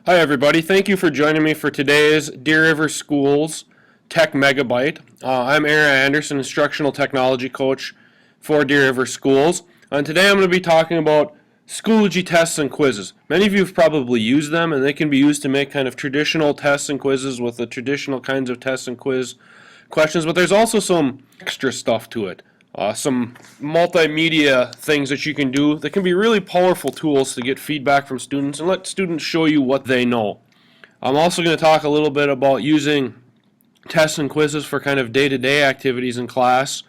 Hi everybody, thank you for joining me for today's Deer River Schools TechMegaByte. I'm Aaron Anderson, Instructional Technology Coach for Deer River Schools. And today I'm going to be talking about Schoology tests and quizzes. Many of you have probably used them, and they can be used to make kind of traditional tests and quizzes with the traditional kinds of tests and quiz questions, but there's also some extra stuff to it. Some multimedia things that you can do that can be really powerful tools to get feedback from students and let students show you what they know. I'm also going to talk a little bit about using tests and quizzes for kind of day-to-day activities in class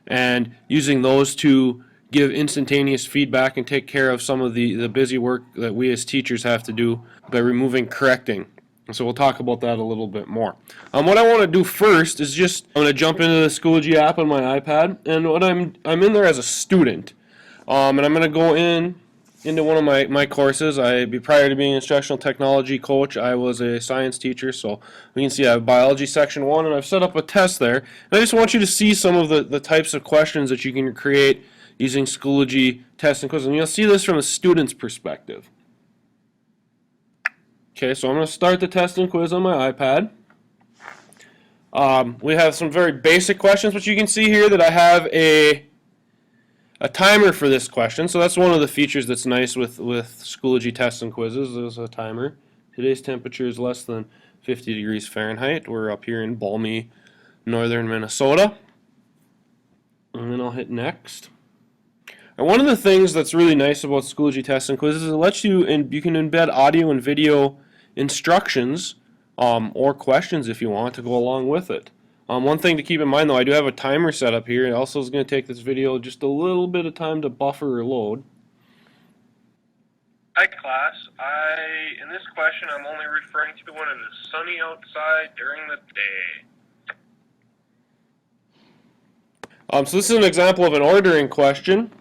and using those to give instantaneous feedback and take care of some of the busy work that we as teachers have to do by removing correcting. So we'll talk about that a little bit more. What I want to do first is I'm going to jump into the Schoology app on my iPad, and what I'm in there as a student, and I'm going to go into one of my courses. Prior to being an instructional technology coach, I was a science teacher, so we can see I have biology section 1, and I've set up a test there. And I just want you to see some of the types of questions that you can create using Schoology tests and quizzes, and you'll see this from a student's perspective. Okay, so I'm going to start the test and quiz on my iPad. We have some very basic questions, but you can see here that I have a timer for this question. So that's one of the features that's nice with Schoology tests and quizzes. There's a timer. Today's temperature is less than 50 degrees Fahrenheit. We're up here in balmy northern Minnesota. And then I'll hit next. And one of the things that's really nice about Schoology tests and quizzes is it lets you can embed audio and video instructions or questions if you want to go along with it. One thing to keep in mind though, I do have a timer set up here. It also is going to take this video just a little bit of time to buffer or load. Hi class, in this question I'm only referring to when it is sunny outside during the day. So this is an example of an ordering question.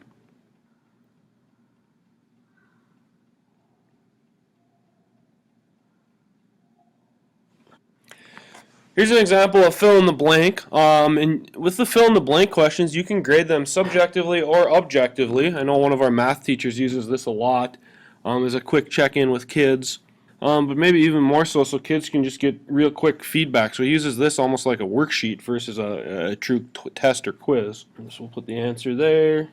Here's an example of fill in the blank. And with the fill in the blank questions, you can grade them subjectively or objectively. I know one of our math teachers uses this a lot as a quick check-in with kids, but maybe even more so kids can just get real quick feedback. So he uses this almost like a worksheet versus a true test or quiz. So we'll put the answer there.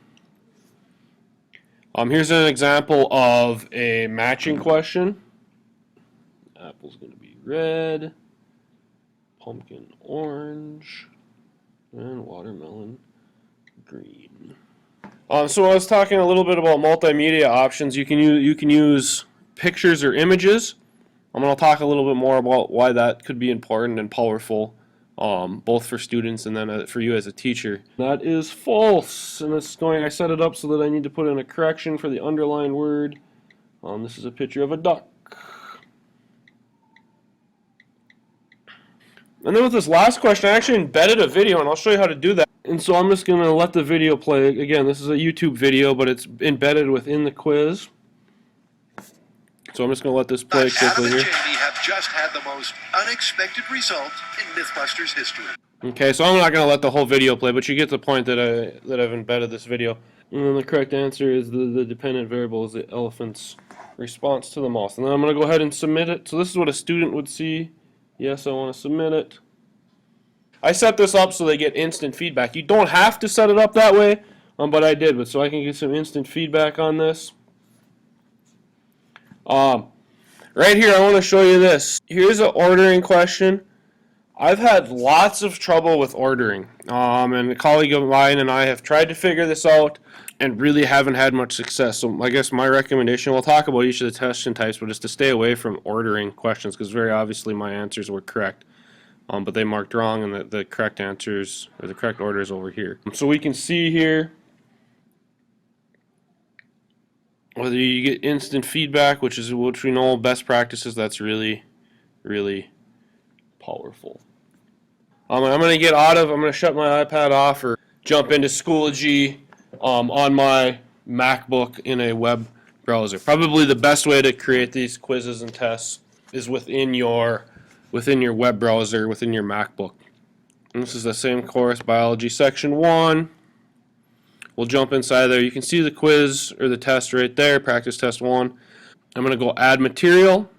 Here's an example of a matching question. Apple's going to be red, pumpkin orange, and watermelon green. So I was talking a little bit about multimedia options. You can use pictures or images. I'm going to talk a little bit more about why that could be important and powerful, both for students and then for you as a teacher. That is false, and I set it up so that I need to put in a correction for the underlined word. This is a picture of a duck. And then with this last question, I actually embedded a video, and I'll show you how to do that. And so I'm just going to let the video play. Again, this is a YouTube video, but it's embedded within the quiz. So I'm just going to let this play quickly here. Adam and Jamie have just had the most unexpected result in Mythbusters history. Okay, so I'm not going to let the whole video play, but you get the point that I've embedded this video. And then the correct answer is the dependent variable is the elephant's response to the mouse. And then I'm going to go ahead and submit it. So this is what a student would see. Yes, I want to submit it. I set this up so they get instant feedback. You don't have to set it up that way, but I did, so I can get some instant feedback on this. Right here, I want to show you this. Here's an ordering question. I've had lots of trouble with ordering, and a colleague of mine and I have tried to figure this out and really haven't had much success. So I guess my recommendation, we'll talk about each of the question types, but is to stay away from ordering questions because very obviously my answers were correct, but they marked wrong, and the correct answers or the correct order is over here. So we can see here whether you get instant feedback, which we know best practices. That's really, really powerful. I'm going to shut my iPad off or jump into Schoology on my MacBook in a web browser. Probably the best way to create these quizzes and tests is within your web browser, within your MacBook. And this is the same course, Biology Section 1. We'll jump inside there. You can see the quiz or the test right there, Practice Test 1. I'm going to go Add Material.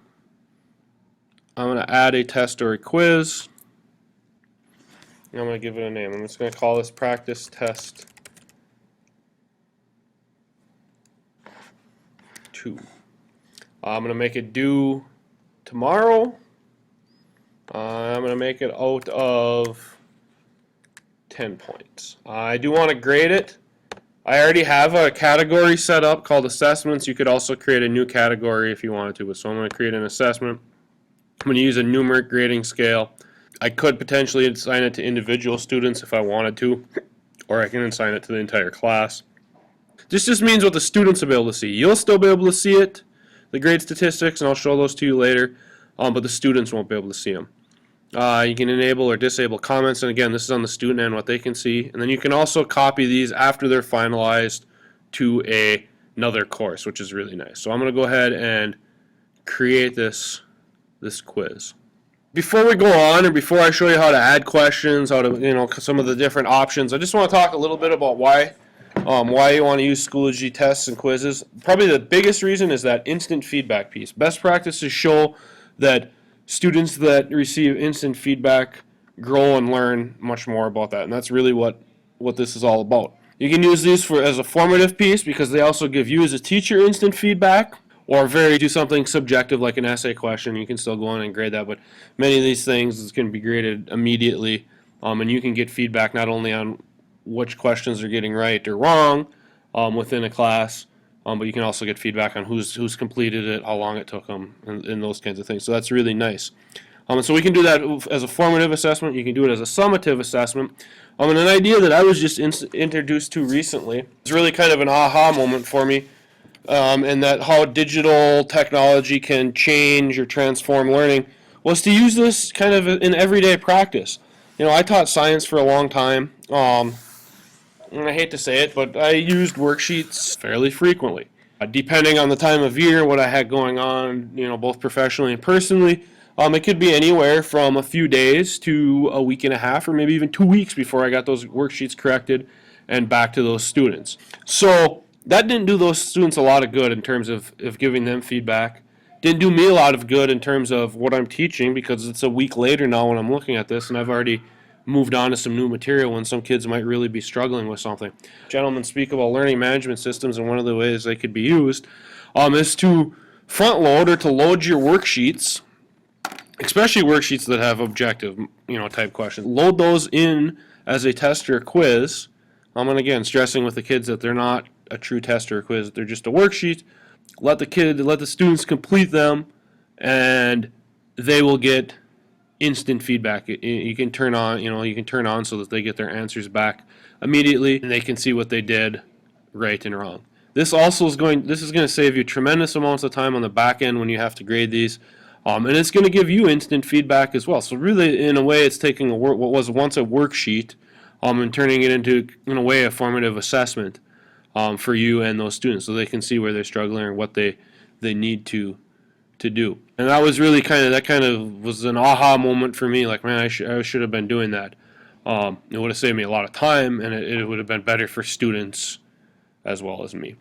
I'm going to add a test or a quiz. I'm going to give it a name. I'm just going to call this practice test 2. I'm going to make it due tomorrow. I'm going to make it out of 10 points. I do want to grade it. I already have a category set up called assessments. You could also create a new category if you wanted to. So I'm going to create an assessment. I'm going to use a numeric grading scale. I could potentially assign it to individual students if I wanted to, or I can assign it to the entire class. This just means what the students will be able to see. You'll still be able to see it, the grade statistics, and I'll show those to you later, but the students won't be able to see them. You can enable or disable comments, and again, this is on the student end, what they can see. And then you can also copy these after they're finalized to another course, which is really nice. So I'm going to go ahead and create this quiz. Before we go on, or before I show you how to add questions, how to, some of the different options, I just want to talk a little bit about why you want to use Schoology tests and quizzes. Probably the biggest reason is that instant feedback piece. Best practices show that students that receive instant feedback grow and learn much more about that, and that's really what this is all about. You can use these as a formative piece because they also give you as a teacher instant feedback, or do something subjective like an essay question. You can still go on and grade that, but many of these things is going to be graded immediately, and you can get feedback not only on which questions are getting right or wrong within a class, but you can also get feedback on who's completed it, how long it took them, and those kinds of things. So that's really nice. So we can do that as a formative assessment. You can do it as a summative assessment. And an idea that I was just introduced to recently is really kind of an aha moment for me, and that how digital technology can change or transform learning was to use this kind of in everyday practice. I taught science for a long time. And I hate to say it, but I used worksheets fairly frequently. Depending on the time of year, what I had going on, both professionally and personally, it could be anywhere from a few days to a week and a half, or maybe even 2 weeks before I got those worksheets corrected and back to those students. So that didn't do those students a lot of good in terms of giving them feedback. Didn't do me a lot of good in terms of what I'm teaching, because it's a week later now when I'm looking at this, and I've already moved on to some new material when some kids might really be struggling with something. Gentlemen speak about learning management systems, and one of the ways they could be used is to front load or to load your worksheets, especially worksheets that have objective type questions. Load those in as a test or a quiz. And again, stressing with the kids that they're not a true test or a quiz, they're just a worksheet. Let the students complete them, and they will get instant feedback. You can turn on so that they get their answers back immediately, and they can see what they did right and wrong. This is going to save you tremendous amounts of time on the back end when you have to grade these, and it's going to give you instant feedback as well. So really, in a way, it's taking what was once a worksheet, and turning it into, in a way, a formative assessment for you and those students, so they can see where they're struggling or what they need to do. And that was really kind of was an aha moment for me. Like, man, I should have been doing that. It would have saved me a lot of time, and it would have been better for students as well as me.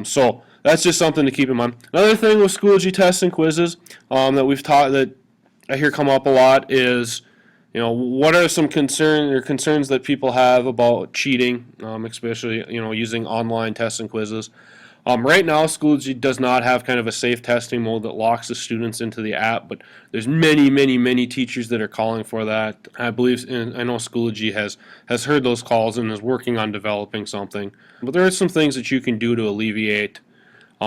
So that's just something to keep in mind. Another thing with Schoology tests and quizzes that we've taught, that I hear come up a lot, is what are some concerns that people have about cheating, especially using online tests and quizzes. Right now, Schoology does not have kind of a safe testing mode that locks the students into the app, but there's many teachers that are calling for that. I know Schoology has heard those calls and is working on developing something. But there are some things that you can do to alleviate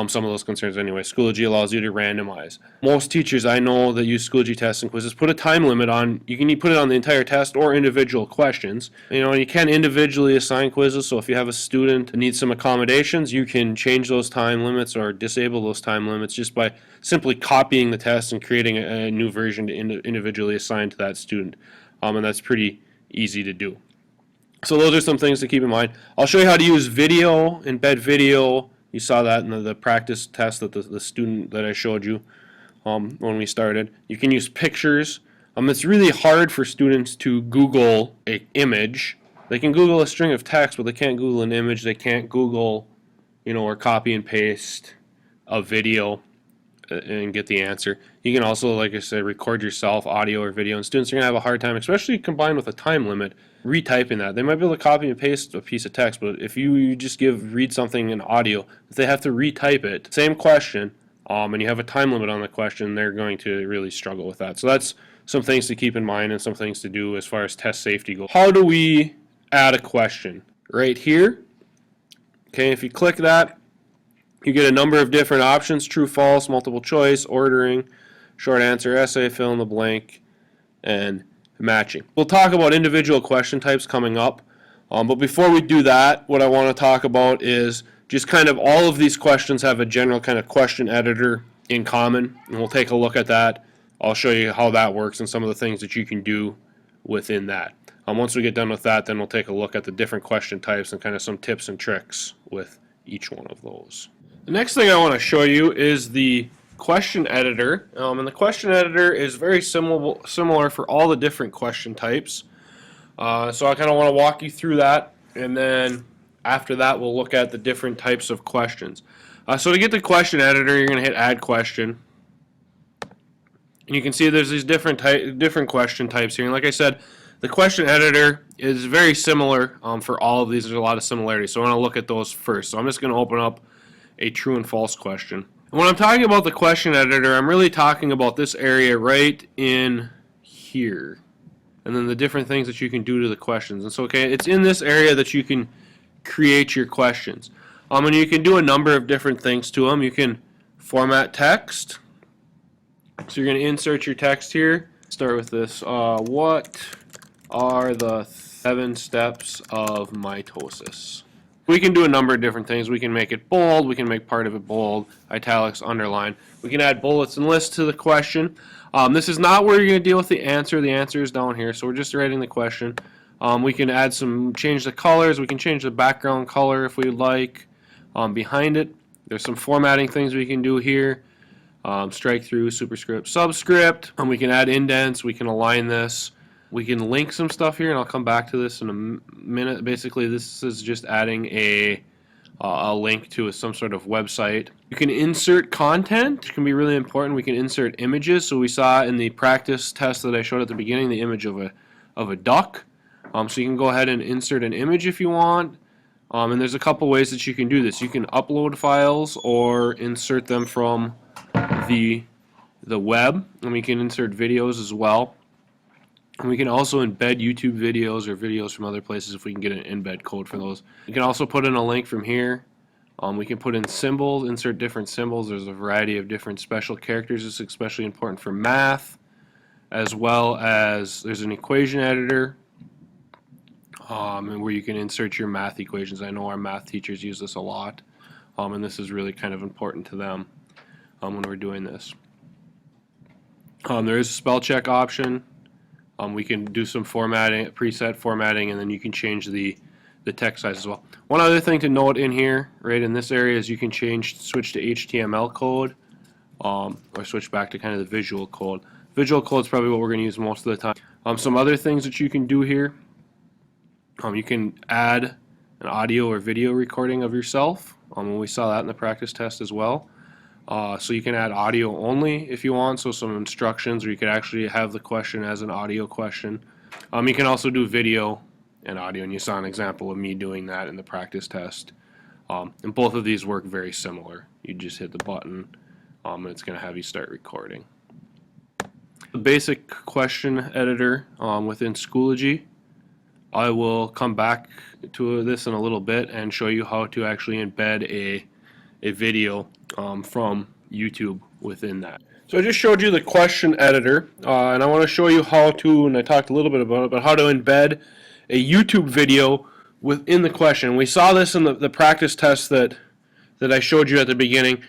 some of those concerns anyway. Schoology allows you to randomize. Most teachers I know that use Schoology tests and quizzes put a time limit on. You can put it on the entire test or individual questions. And you can individually assign quizzes, so if you have a student that needs some accommodations, you can change those time limits or disable those time limits just by simply copying the test and creating a new version to individually assign to that student. And that's pretty easy to do. So those are some things to keep in mind. I'll show you how to use video, embed video. You saw that in the practice test that the student that I showed you when we started. You can use pictures. It's really hard for students to Google an image. They can Google a string of text, but they can't Google an image. They can't Google, or copy and paste a video. and get the answer. You can also, like I said, record yourself, audio or video, and students are going to have a hard time, especially combined with a time limit, retyping that. They might be able to copy and paste a piece of text, but if you just read something in audio, if they have to retype it, same question, and you have a time limit on the question, they're going to really struggle with that. So that's some things to keep in mind and some things to do as far as test safety goes. How do we add a question? Right here. Okay, if you click that, you get a number of different options: true, false, multiple choice, ordering, short answer, essay, fill in the blank, and matching. We'll talk about individual question types coming up, but before we do that, what I want to talk about is just kind of all of these questions have a general kind of question editor in common, and we'll take a look at that. I'll show you how that works and some of the things that you can do within that. Once we get done with that, then we'll take a look at the different question types and kind of some tips and tricks with each one of those. The next thing I want to show you is the question editor, and the question editor is very similar for all the different question types. So I kind of want to walk you through that, and then after that we'll look at the different types of questions. So to get the question editor, you're going to hit add question, and you can see there's these different question types here. And like I said, the question editor is very similar for all of these. There's a lot of similarities, so I want to look at those first. So I'm just going to open up a true and false question. And when I'm talking about the question editor, I'm really talking about this area right in here, and then the different things that you can do to the questions. And so, okay, it's in this area that you can create your questions. And you can do a number of different things to them. You can format text. So you're going to insert your text here. Start with this. What are the 7 steps of mitosis? We can do a number of different things. We can make it bold. We can make part of it bold, italics, underline. We can add bullets and lists to the question. This is not where you're going to deal with the answer. The answer is down here, so we're just writing the question. We can change the colors. We can change the background color if we like. Behind it, there's some formatting things we can do here. Strike through, superscript, subscript. We can add indents. We can align this. We can link some stuff here, and I'll come back to this in a minute. Basically, this is just adding a link to some sort of website. You can insert content. It can be really important. We can insert images. So we saw in the practice test that I showed at the beginning the image of a duck. So you can go ahead and insert an image if you want. And there's a couple ways that you can do this. You can upload files or insert them from the web, and we can insert videos as well. And we can also embed YouTube videos or videos from other places if we can get an embed code for those. You can also put in a link from here. We can put in symbols, insert different symbols. There's a variety of different special characters. It's especially important for math, as well as there's an equation editor, and where you can insert your math equations. I know our math teachers use this a lot, and this is really kind of important to them when we're doing this. There is a spell check option. We can do some formatting, preset formatting, and then you can change the text size as well. One other thing to note in here, right in this area, is you can switch to HTML code, or switch back to kind of the visual code. Visual code is probably what we're going to use most of the time. Some other things that you can do here, you can add an audio or video recording of yourself. We saw that in the practice test as well. So you can add audio only if you want, so some instructions, or you could actually have the question as an audio question. You can also do video and audio, and you saw an example of me doing that in the practice test. And both of these work very similar. You just hit the button, and it's going to have you start recording. The basic question editor within Schoology. I will come back to this in a little bit and show you how to actually embed a video from YouTube within that. So I just showed you the question editor, and I want to show you how to, and I talked a little bit about it, but how to embed a YouTube video within the question. We saw this in the practice test that I showed you at the beginning.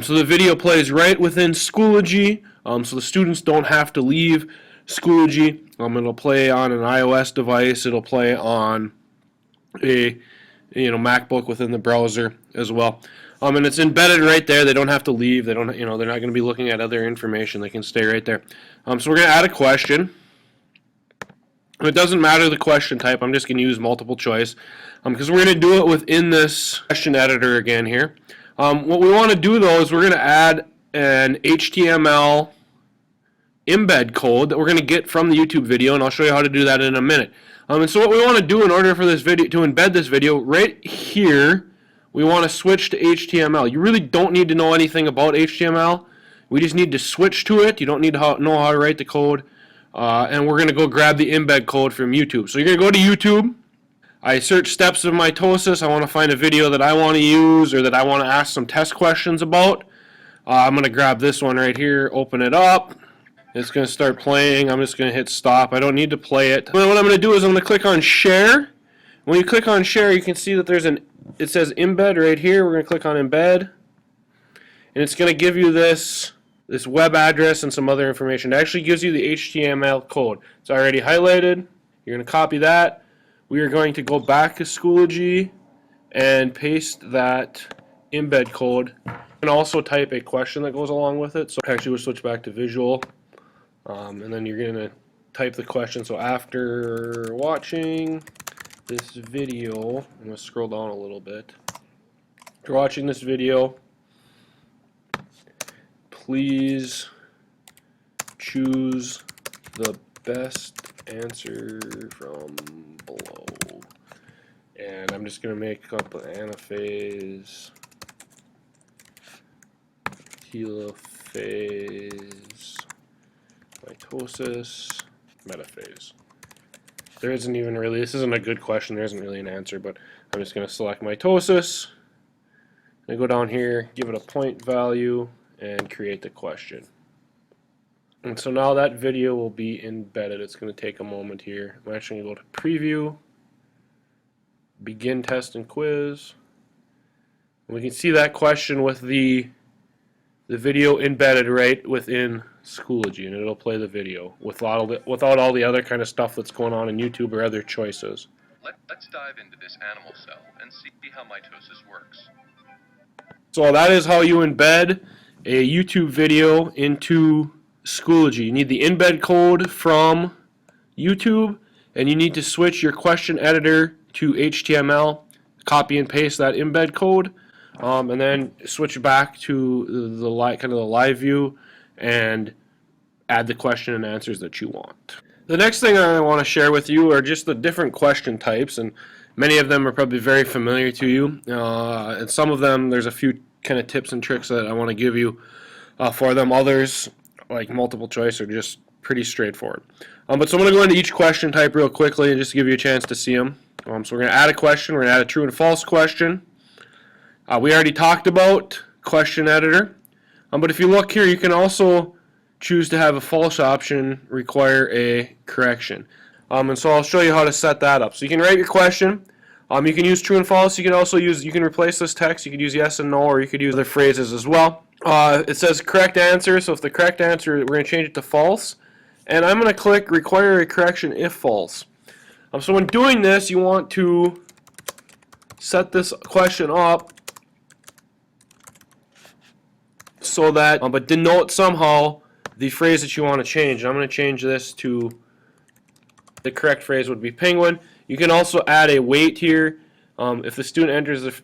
So the video plays right within Schoology, so the students don't have to leave Schoology. It'll play on an iOS device. It'll play on a MacBook within the browser as well. And it's embedded right there. They don't have to leave. They're not going to be looking at other information. They can stay right there. So we're going to add a question. It doesn't matter the question type. I'm just going to use multiple choice because we're going to do it within this question editor again here. What we want to do though is we're going to add an HTML embed code that we're going to get from the YouTube video, and I'll show you how to do that in a minute. And so what we want to do in order for this video to embed this video, right here, we want to switch to HTML. You really don't need to know anything about HTML. We just need to switch to it. You don't need to know how to write the code. And we're going to go grab the embed code from YouTube. So you're going to go to YouTube. I search steps of mitosis. I want to find a video that I want to use or that I want to ask some test questions about. I'm going to grab this one right here, open it up. It's going to start playing. I'm just going to hit stop. I don't need to play it. What I'm going to do is I'm going to click on share. When you click on share, you can see that it says embed right here. We're going to click on embed. And it's going to give you this web address and some other information. It actually gives you the HTML code. It's already highlighted. You're going to copy that. We are going to go back to Schoology and paste that embed code. You can also type a question that goes along with it. So actually we'll switch back to visual. And then you're going to type the question. So after watching this video, I'm going to scroll down a little bit. After watching this video, please choose the best answer from below. And I'm just going to make up an anaphase, telophase, mitosis, metaphase. There isn't even really, this isn't a good question, there isn't really an answer, but I'm just going to select mitosis. I go down here, give it a point value, and create the question. And so now that video will be embedded. It's going to take a moment here. I'm actually going to go to preview, begin test and quiz. And we can see that question with the video embedded right within Schoology, and it'll play the video without all the other kind of stuff that's going on in YouTube or other choices. Let's dive into this animal cell and see how mitosis works. So that is how you embed a YouTube video into Schoology. You need the embed code from YouTube, and you need to switch your question editor to HTML, copy and paste that embed code, and then switch back to the live view and add the question and answers that you want. The next thing I want to share with you are just the different question types, and many of them are probably very familiar to you, and some of them there's a few kind of tips and tricks that I want to give you for them. Others, like multiple choice, are just pretty straightforward. So I'm going to go into each question type real quickly and just give you a chance to see them. So we're going to add a question. We're going to add a true and false question. We already talked about question editor, but if you look here, you can also choose to have a false option require a correction. And so I'll show you how to set that up. So you can write your question. You can use true and false. You can replace this text. You could use yes and no, or you could use other phrases as well. It says correct answer, so if the correct answer, we're going to change it to false. And I'm going to click require a correction if false. So when doing this, you want to set this question up so that, but denote somehow the phrase that you want to change. I'm going to change this to, the correct phrase would be penguin. You can also add a weight here. If the student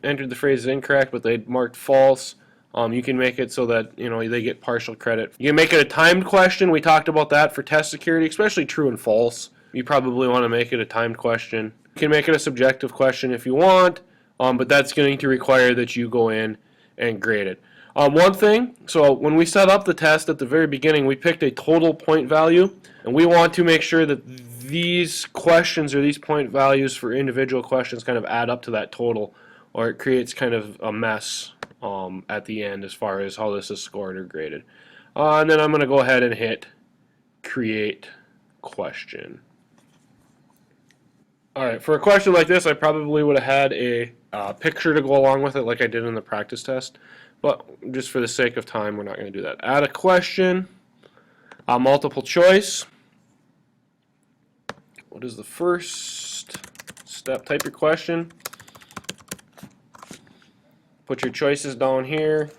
entered the phrase incorrect, but they marked false, you can make it so that they get partial credit. You can make it a timed question. We talked about that for test security, especially true and false. You probably want to make it a timed question. You can make it a subjective question if you want, but that's going to require that you go in and grade it. One thing, so when we set up the test at the very beginning, we picked a total point value, and we want to make sure that these questions or these point values for individual questions kind of add up to that total, or it creates kind of a mess at the end as far as how this is scored or graded. And then I'm going to go ahead and hit create question. Alright, for a question like this, I probably would have had a picture to go along with it like I did in the practice test. But just for the sake of time, we're not going to do that. Add a question, multiple choice. What is the first step? Type your question. Put your choices down here.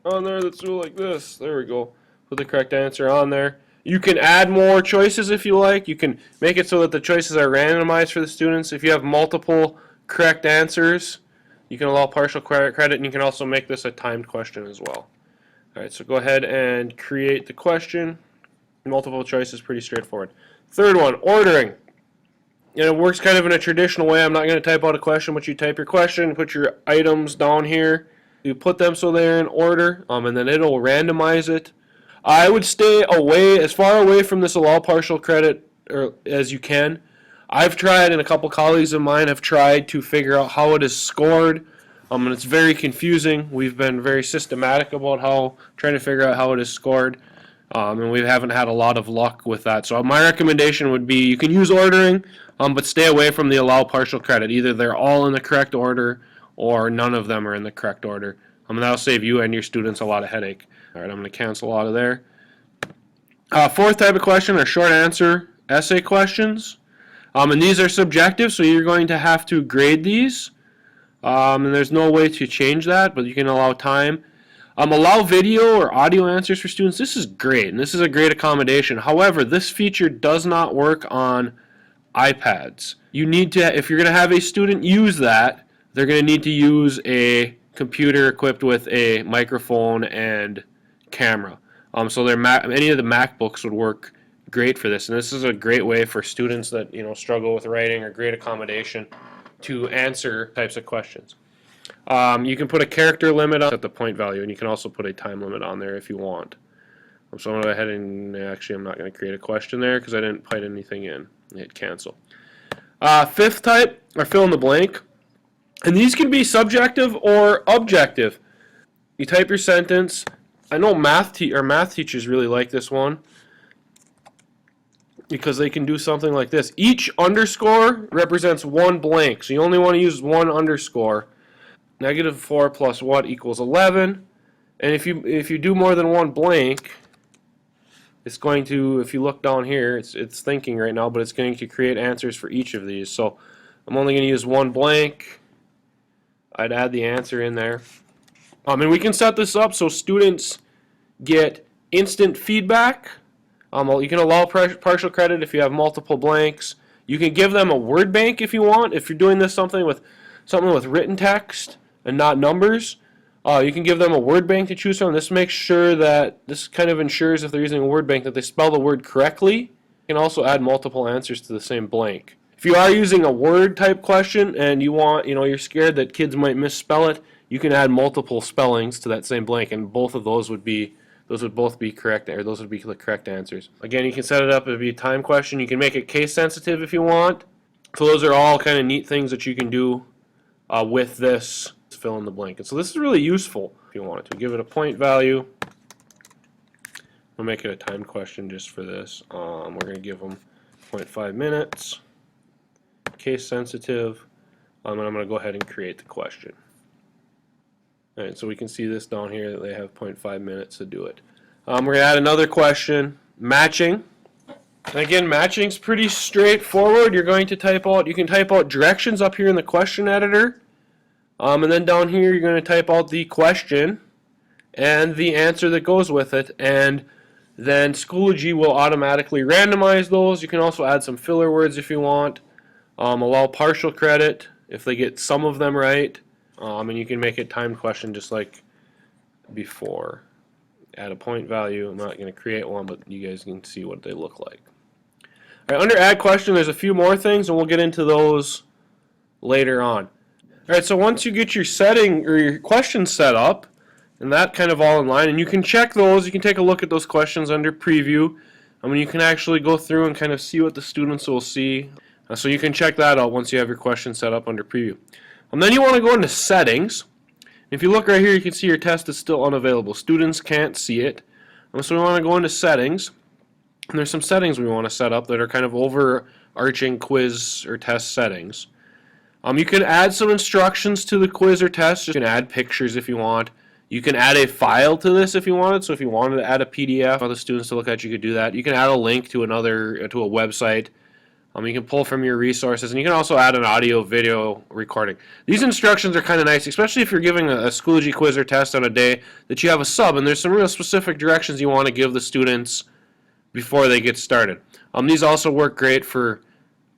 On there, let's do it like this. There we go. Put the correct answer on there. You can add more choices if you like. You can make it so that the choices are randomized for the students. If you have multiple correct answers, you can allow partial credit, and you can also make this a timed question as well. All right, so go ahead and create the question. Multiple choice is pretty straightforward. Third one, ordering. And it works kind of in a traditional way. I'm not going to type out a question, but you type your question, put your items down here. You put them so they're in order, and then it'll randomize it. I would stay away, as far away from this allow partial credit as you can. I've tried, and a couple colleagues of mine have tried to figure out how it is scored, and it's very confusing. We've been very systematic about trying to figure out how it is scored, and we haven't had a lot of luck with that. So my recommendation would be you can use ordering, but stay away from the allow partial credit. Either they're all in the correct order or none of them are in the correct order. And that'll save you and your students a lot of headache. All right, I'm going to cancel out of there. Fourth type of question are short answer essay questions. And these are subjective, so you're going to have to grade these. And there's no way to change that, but you can allow time. Allow video or audio answers for students. This is great, and this is a great accommodation. However, this feature does not work on iPads. You need to, if you're going to have a student use that, they're going to need to use a computer equipped with a microphone and camera. So any of the MacBooks would work great for this, and this is a great way for students that struggle with writing, or great accommodation to answer types of questions. You can put a character limit at the point value, and you can also put a time limit on there if you want. So I'm going to go ahead and actually I'm not going to create a question there because I didn't put anything in. Hit cancel. Fifth type are fill in the blank, and these can be subjective or objective. You type your sentence. I know math teachers really like this one because they can do something like this. Each underscore represents one blank, so you only want to use one underscore. -4 plus what equals 11, and if you do more than one blank, it's going to, if you look down here, it's thinking right now, but it's going to create answers for each of these. So I'm only going to use one blank. I'd add the answer in there. And we can set this up so students get instant feedback. You can allow partial credit if you have multiple blanks. You can give them a word bank if you want. If you're doing this something with written text and not numbers, you can give them a word bank to choose from. This makes sure that this kind of ensures if they're using a word bank that they spell the word correctly. You can also add multiple answers to the same blank. If you are using a word type question and you want, you're scared that kids might misspell it, you can add multiple spellings to that same blank, and both of those would both be correct, or those would be the correct answers. Again, you can set it up to be a time question. You can make it case sensitive if you want. So those are all kind of neat things that you can do with this fill in the blank. And so this is really useful if you want to. Give it a point value. We'll make it a time question just for this. We're going to give them 0.5 minutes. Case sensitive. And I'm going to go ahead and create the question. All right, so we can see this down here that they have 0.5 minutes to do it. We're going to add another question, matching. And again, matching's pretty straightforward. You can type out directions up here in the question editor. And then down here you're going to type out the question and the answer that goes with it. And then Schoology will automatically randomize those. You can also add some filler words if you want. Allow partial credit if they get some of them right. And you can make it timed question just like before. Add a point value. I'm not going to create one, but you guys can see what they look like. All right, under add question, there's a few more things, and we'll get into those later on. All right, so once you get your setting or your questions set up, and that kind of all in line, and you can check those, you can take a look at those questions under preview. You can actually go through and kind of see what the students will see. So you can check that out once you have your questions set up under preview. And then you want to go into settings. If you look right here, you can see your test is still unavailable. Students can't see it. So we want to go into settings. And there's some settings we want to set up that are kind of overarching quiz or test settings. You can add some instructions to the quiz or test. You can add pictures if you want. You can add a file to this if you wanted. So if you wanted to add a PDF for the students to look at, you could do that. You can add a link to a website. You can pull from your resources, and you can also add an audio-video recording. These instructions are kind of nice, especially if you're giving a Schoology quiz or test on a day that you have a sub, and there's some real specific directions you want to give the students before they get started. These also work great for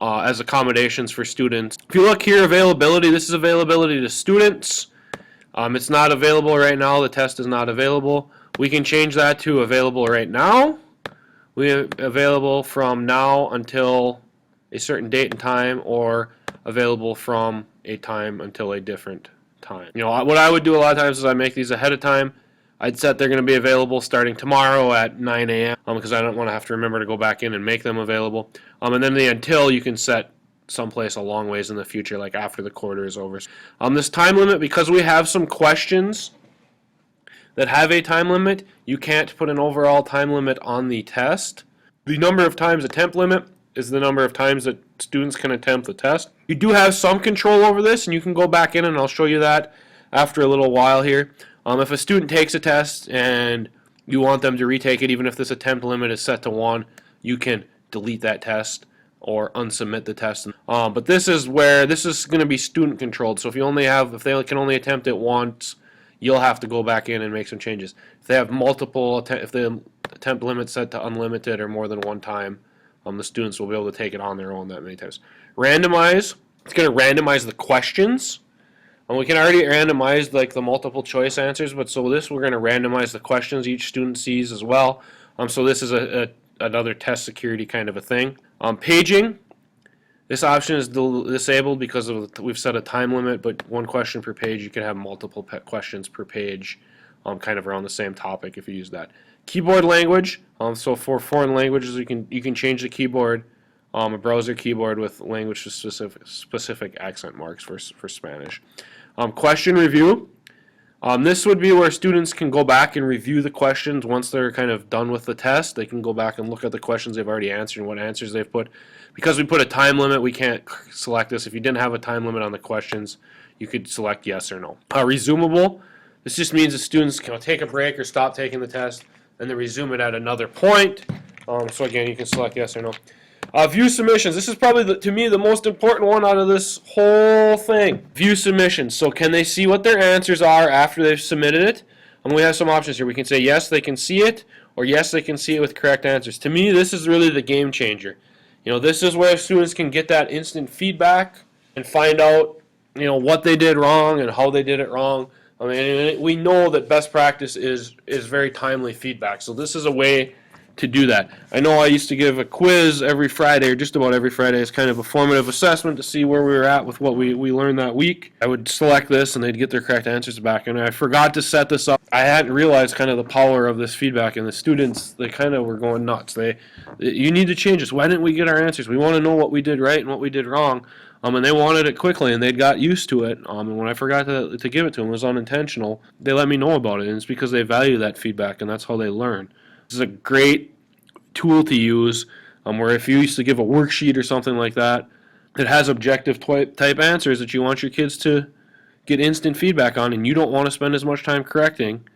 as accommodations for students. If you look here, availability, this is availability to students. It's not available right now. The test is not available. We can change that to available right now. We have available from now until a certain date and time, or available from a time until a different time. You know, what I would do a lot of times is I make these ahead of time. I'd set they're going to be available starting tomorrow at 9 a.m. Because I don't want to have to remember to go back in and make them available. And then the until you can set someplace a long ways in the future, like after the quarter is over. This time limit, because we have some questions that have a time limit, you can't put an overall time limit on the test. The number of times attempt limit is the number of times that students can attempt the test. You do have some control over this, and you can go back in, and I'll show you that after a little while here. If a student takes a test and you want them to retake it, even if this attempt limit is set to 1, you can delete that test or unsubmit the test. But this is where this is going to be student controlled. So if they can only attempt it once, you'll have to go back in and make some changes. If they have multiple, if the attempt limit set to unlimited or more than one time, the students will be able to take it on their own that many times. Randomize. It's going to randomize the questions. And we can already randomize like the multiple choice answers, but so this we're going to randomize the questions each student sees as well. So this is another test security kind of a thing. Paging. This option is disabled because we've set a time limit, but one question per page. You can have multiple questions per page, kind of around the same topic if you use that. Keyboard language. So for foreign languages, you can change the keyboard, a browser keyboard with language specific accent marks for Spanish. Question review. This would be where students can go back and review the questions once they're kind of done with the test. They can go back and look at the questions they've already answered and what answers they've put. Because we put a time limit, we can't select this. If you didn't have a time limit on the questions, you could select yes or no. Resumable. This just means that students can take a break or stop taking the test and then resume it at another point. So again, you can select yes or no. View submissions. This is probably, to me, the most important one out of this whole thing. View submissions. So can they see what their answers are after they've submitted it? And we have some options here. We can say yes, they can see it, or yes, they can see it with correct answers. To me, this is really the game changer. You know, this is where students can get that instant feedback and find out, you know, what they did wrong and how they did it wrong. I mean, we know that best practice is very timely feedback. So this is a way to do that. I know I used to give a quiz every Friday, or just about every Friday, as kind of a formative assessment to see where we were at with what we learned that week. I would select this and they'd get their correct answers back, and I forgot to set this up. I hadn't realized kind of the power of this feedback, and the students, they kind of were going nuts. You need to change this. Why didn't we get our answers? We want to know what we did right and what we did wrong. And they wanted it quickly, and they'd got used to it. And when I forgot to give it to them, it was unintentional. They let me know about it, and it's because they value that feedback, and that's how they learn. This is a great tool to use, where if you used to give a worksheet or something like that, that has objective type answers that you want your kids to get instant feedback on, and you don't want to spend as much time correcting,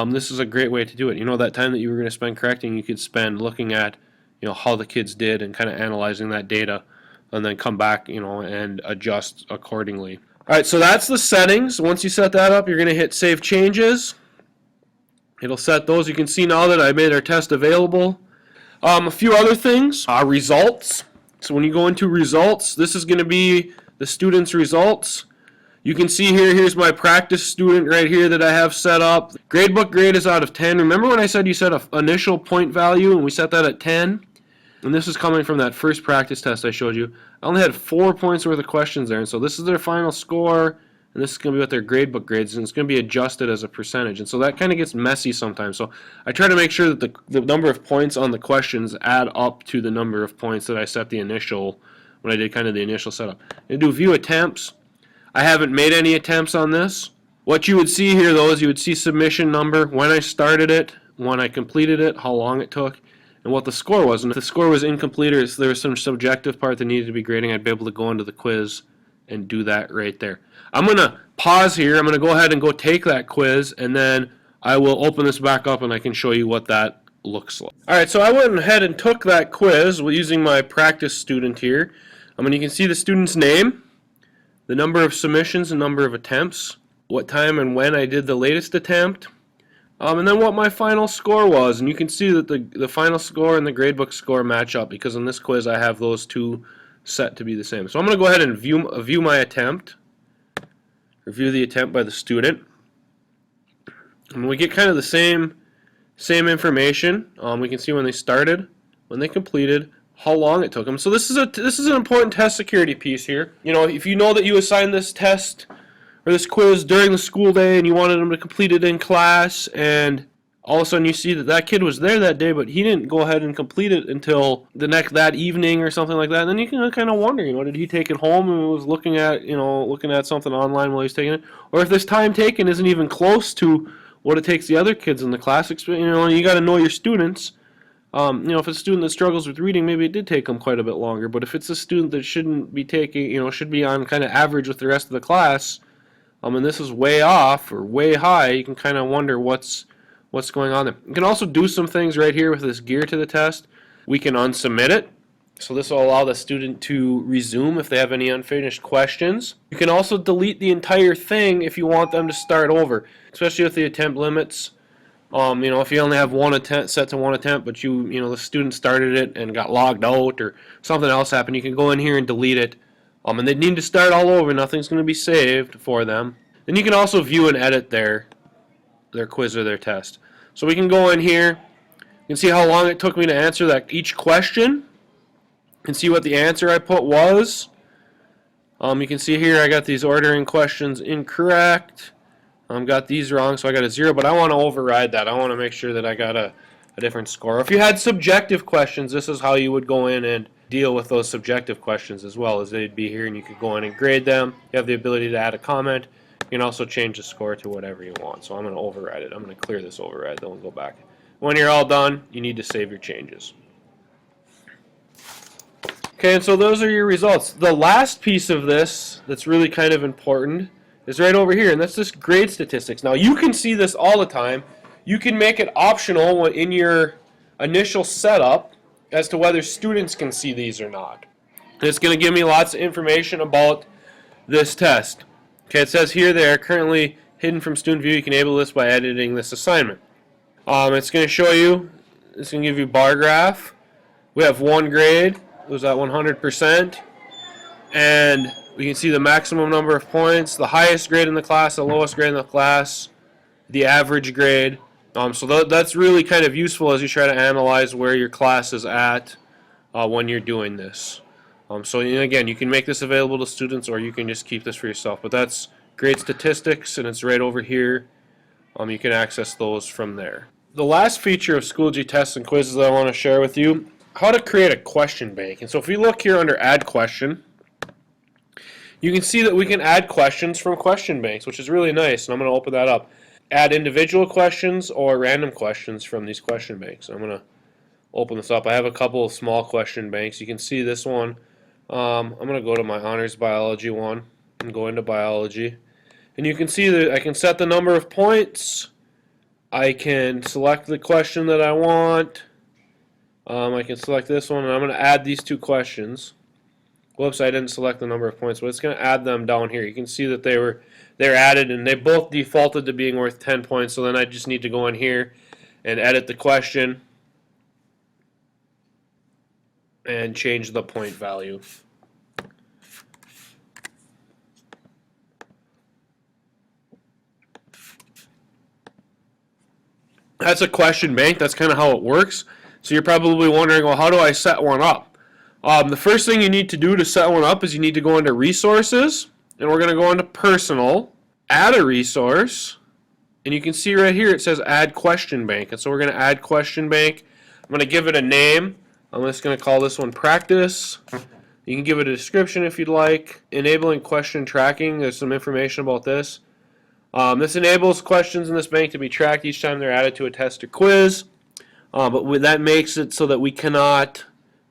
this is a great way to do it. You know, that time that you were going to spend correcting, you could spend looking at, you know, how the kids did and kind of analyzing that data, and then come back, you know, and adjust accordingly. All right, so that's the settings. Once you set that up, you're going to hit Save Changes. It'll set those. You can see now that I made our test available. A few other things. Results. So when you go into results, this is going to be the students' results. You can see here, here's my practice student right here that I have set up. Gradebook grade is out of 10. Remember when I said you set an initial point value and we set that at 10? And this is coming from that first practice test I showed you. I only had 4 points worth of questions there, and so this is their final score, and this is going to be what their gradebook grades, and it's going to be adjusted as a percentage. And so that kind of gets messy sometimes. So I try to make sure that the number of points on the questions add up to the number of points that I set the initial, when I did kind of the initial setup. I do view attempts. I haven't made any attempts on this. What you would see here, though, is you would see submission number, when I started it, when I completed it, how long it took, and what the score was. And if the score was incomplete or there was some subjective part that needed to be grading, I'd be able to go into the quiz and do that right there. I'm going to pause here. I'm going to go ahead and go take that quiz, and then I will open this back up and I can show you what that looks like. All right, so I went ahead and took that quiz using my practice student here. You can see the student's name, the number of submissions and number of attempts, what time and when I did the latest attempt, And then what my final score was, and you can see that the final score and the gradebook score match up because in this quiz I have those two set to be the same. So I'm going to go ahead and view my attempt, review the attempt by the student, and we get kind of the same information. We can see when they started, when they completed, how long it took them. So this is an important test security piece here. You know, if you know that you assigned this test or this quiz during the school day and you wanted them to complete it in class, and all of a sudden you see that that kid was there that day but he didn't go ahead and complete it until that evening or something like that, and then you can kind of wonder, you know, did he take it home and was looking at something online while he's taking it, or if this time taken isn't even close to what it takes the other kids in the class. You know, you got to know your students. You know, if it's a student that struggles with reading, maybe it did take them quite a bit longer. But if it's a student that shouldn't be taking, you know, should be on kind of average with the rest of the class, and this is way off or way high, you can kind of wonder what's going on there. You can also do some things right here with this gear to the test. We can unsubmit it. So this will allow the student to resume if they have any unfinished questions. You can also delete the entire thing if you want them to start over, especially with the attempt limits. You know, if you only have one attempt set to one attempt, but you know the student started it and got logged out or something else happened, you can go in here and delete it. And they need to start all over. Nothing's going to be saved for them. Then you can also view and edit their quiz or their test. So we can go in here. You can see how long it took me to answer each question. You can see what the answer I put was. You can see here I got these ordering questions incorrect. Got these wrong, so I got a 0, but I want to override that. I want to make sure that I got a different score. If you had subjective questions, this is how you would go in and deal with those subjective questions as well, as they'd be here, and you could go in and grade them. You have the ability to add a comment. You can also change the score to whatever you want. So I'm going to override it. I'm going to clear this override, then we'll go back. When you're all done, you need to save your changes. Okay, and so those are your results. The last piece of this that's really kind of important is right over here, and that's this grade statistics. Now, you can see this all the time. You can make it optional in your initial setup as to whether students can see these or not. And it's going to give me lots of information about this test. Okay, it says here they are currently hidden from student view. You can enable this by editing this assignment. It's going to show you, it's going to give you bar graph. We have one grade, it was at 100%, and we can see the maximum number of points, the highest grade in the class, the lowest grade in the class, the average grade. So that's really kind of useful as you try to analyze where your class is at when you're doing this. So again, you can make this available to students, or you can just keep this for yourself. But that's grade statistics, and it's right over here. You can access those from there. The last feature of Schoology tests and quizzes that I want to share with you, how to create a question bank. And so if we look here under Add Question, you can see that we can add questions from question banks, which is really nice. And I'm going to open that up. Add individual questions or random questions from these question banks. I'm going to open this up. I have a couple of small question banks. You can see this one. I'm going to go to my honors biology one and go into biology. And you can see that I can set the number of points. I can select the question that I want. I can select this one, and I'm going to add these two questions. Whoops, I didn't select the number of points, but it's going to add them down here. You can see that they're added, and they both defaulted to being worth 10 points, so then I just need to go in here and edit the question and change the point value. That's a question bank. That's kind of how it works. So you're probably wondering, well, how do I set one up? The first thing you need to do to set one up is you need to go into Resources, and we're going to go into Personal, add a resource, and you can see right here it says Add Question Bank. And so we're going to add Question Bank. I'm going to give it a name. I'm just going to call this one Practice. You can give it a description if you'd like. Enabling question tracking. There's some information about this. This enables questions in this bank to be tracked each time they're added to a test or quiz. But that makes it so that we cannot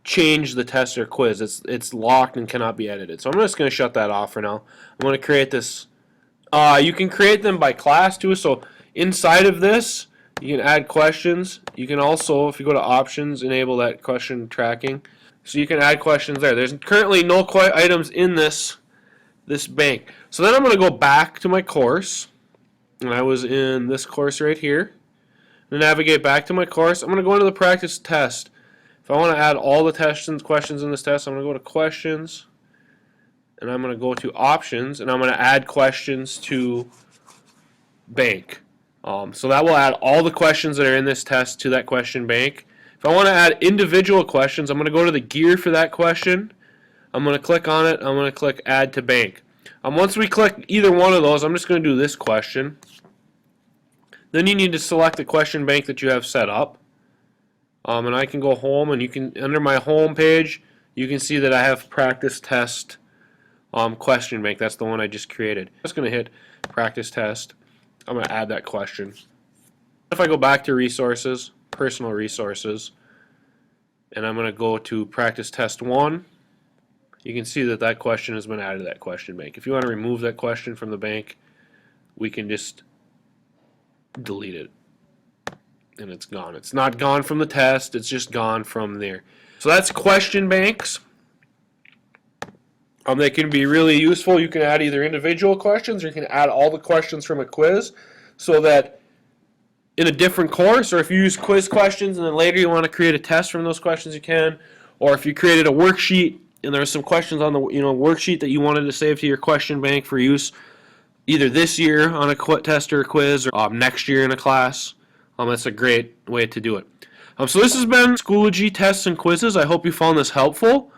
change the test or quiz. It's locked and cannot be edited. So I'm just going to shut that off for now. I'm going to create this. You can create them by class too. So inside of this, you can add questions. You can also, if you go to Options, enable that question tracking. So you can add questions there. There's currently no items in this bank. So then I'm going to go back to my course. And I was in this course right here. to navigate back to my course. I'm going to go into the practice test. If I want to add all the questions in this test, I'm going to go to questions, and I'm going to go to options, and I'm going to add questions to bank. So that will add all the questions that are in this test to that question bank. If I want to add individual questions, I'm going to go to the gear for that question. I'm going to click on it. I'm going to click add to bank. Once we click either one of those, I'm just going to do this question. Then you need to select the question bank that you have set up. And I can go home, and you can, under my home page, you can see that I have practice test question bank. That's the one I just created. I'm just going to hit practice test. I'm going to add that question. If I go back to resources, personal resources, and I'm going to go to practice test 1, you can see that that question has been added to that question bank. If you want to remove that question from the bank, we can just delete it, and it's gone. It's not gone from the test, it's just gone from there. So that's question banks. They can be really useful. You can add either individual questions, or you can add all the questions from a quiz, so that in a different course, or if you use quiz questions and then later you want to create a test from those questions, you can. Or if you created a worksheet and there are some questions on the worksheet that you wanted to save to your question bank for use either this year on a test or a quiz, or next year in a class, that's a great way to do it. So this has been Schoology Tests and Quizzes. I hope you found this helpful.